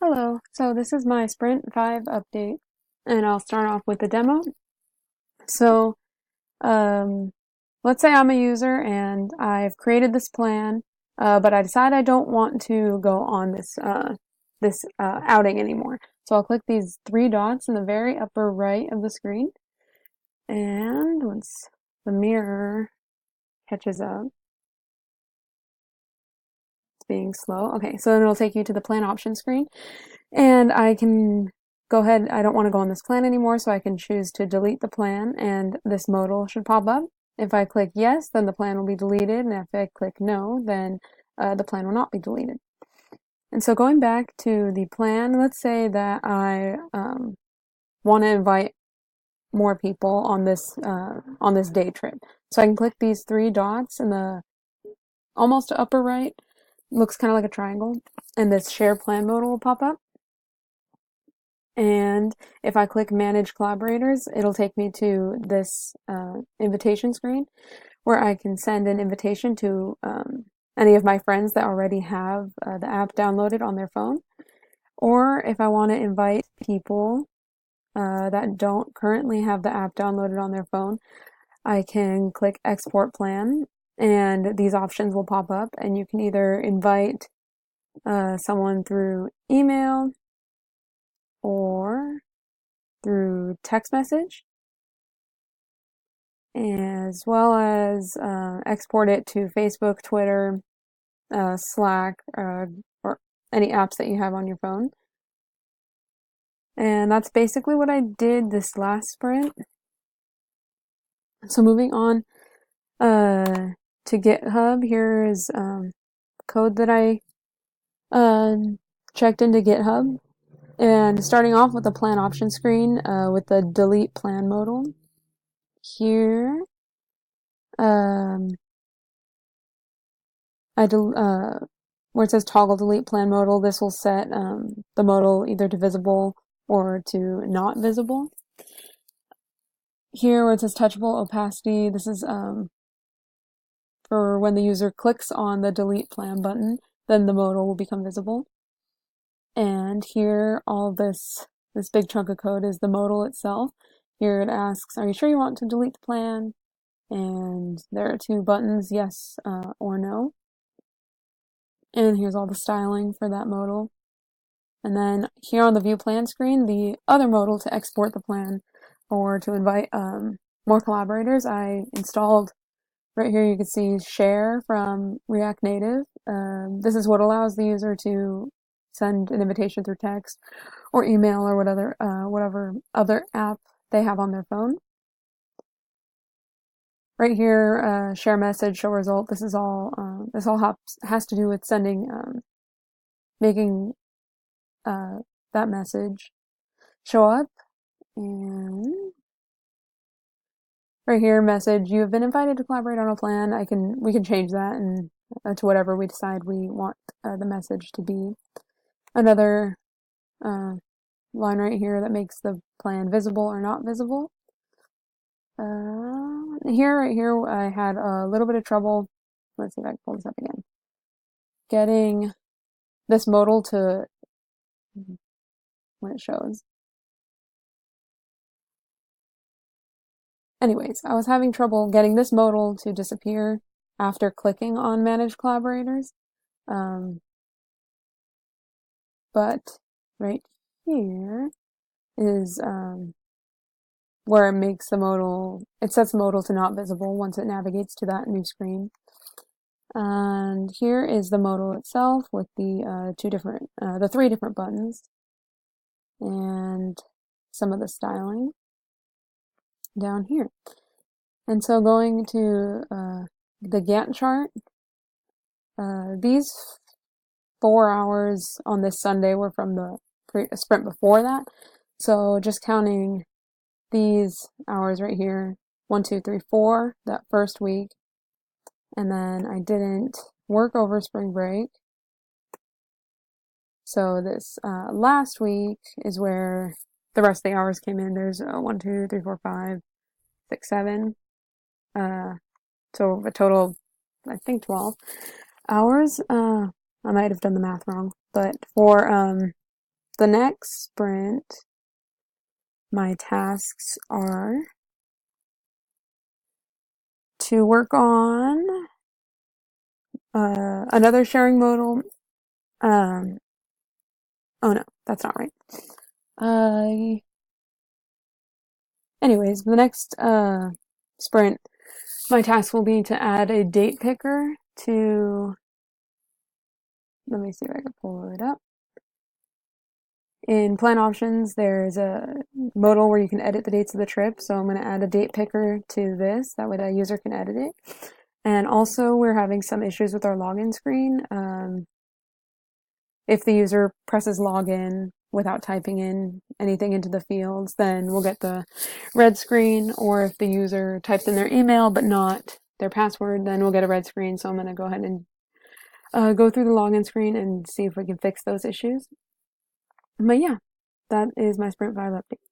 Hello, so this is my Sprint 5 update, and I'll start off with the demo. So, um, let's say I'm a user and I've created this plan, but I decide I don't want to go on this outing anymore. So I'll click these three dots in the very upper right of the screen, and once the mirror catches up, it's being slow. Okay, so then it'll take you to the plan option screen. And I can go ahead, I don't want to go on this plan anymore, so I can choose to delete the plan, and this modal should pop up. If I click yes, then the plan will be deleted, and if I click no, then the plan will not be deleted. And so going back to the plan, let's say that I want to invite more people on this day trip. So I can click these three dots in the almost upper right, looks kind of like a triangle, and this share plan modal will pop up. And if I click Manage Collaborators, it'll take me to this invitation screen where I can send an invitation to any of my friends that already have the app downloaded on their phone. Or if I want to invite people that don't currently have the app downloaded on their phone, I can click Export Plan, and these options will pop up, and you can either invite someone through email or through text message, as well as export it to Facebook, Twitter, Slack, or any apps that you have on your phone. And that's basically what I did this last sprint. So moving on to GitHub, here is code that I checked into GitHub. And starting off with the plan option screen with the delete plan modal. Here, um, where it says toggle delete plan modal, this will set the modal either to visible or to not visible. Here where it says touchable opacity, this is for when the user clicks on the delete plan button, then the modal will become visible. And here all this big chunk of code is the modal itself. Here it asks, are you sure you want to delete the plan? And there are two buttons, yes or no. And here's all the styling for that modal. And then here on the view plan screen, the other modal to export the plan or to invite more collaborators, I installed right here. You can see share from React Native. This is what allows the user to send an invitation through text or email or whatever other app they have on their phone. Right here, share message, show result. This all has to do with sending, making that message show up. And right here, message, you have been invited to collaborate on a plan. We can change that and to whatever we decide we want the message to be. Another line right here that makes the plan visible or not visible. Right here, I had a little bit of trouble. Let's see if I can pull this up again. Getting this modal to when it shows. Anyways, I was having trouble getting this modal to disappear after clicking on Manage Collaborators. But right here is where it makes the modal, it sets the modal to not visible once it navigates to that new screen. And here is the modal itself with the three different buttons and some of the styling down here. And so going to the Gantt chart, these 4 hours on this Sunday were from the sprint before that. So just counting these hours right here, 1, 2, 3, 4, that first week. And then I didn't work over spring break. So this last week is where the rest of the hours came in. There's 1, 2, 3, 4, 5, 6, 7. So a total of, I think, 12 hours. I might have done the math wrong, but for the next sprint, my tasks are to work on another sharing modal. Oh no, that's not right. Anyways, the next sprint, my task will be to add a date picker to, let me see if I can pull it up. In plan options, there's a modal where you can edit the dates of the trip. So I'm going to add a date picker to this. That way the user can edit it. And also we're having some issues with our login screen. If the user presses login without typing in anything into the fields, then we'll get the red screen. Or if the user types in their email but not their password, then we'll get a red screen. So I'm going to go ahead and go through the login screen and see if we can fix those issues. But yeah, that is my Sprint 5 update.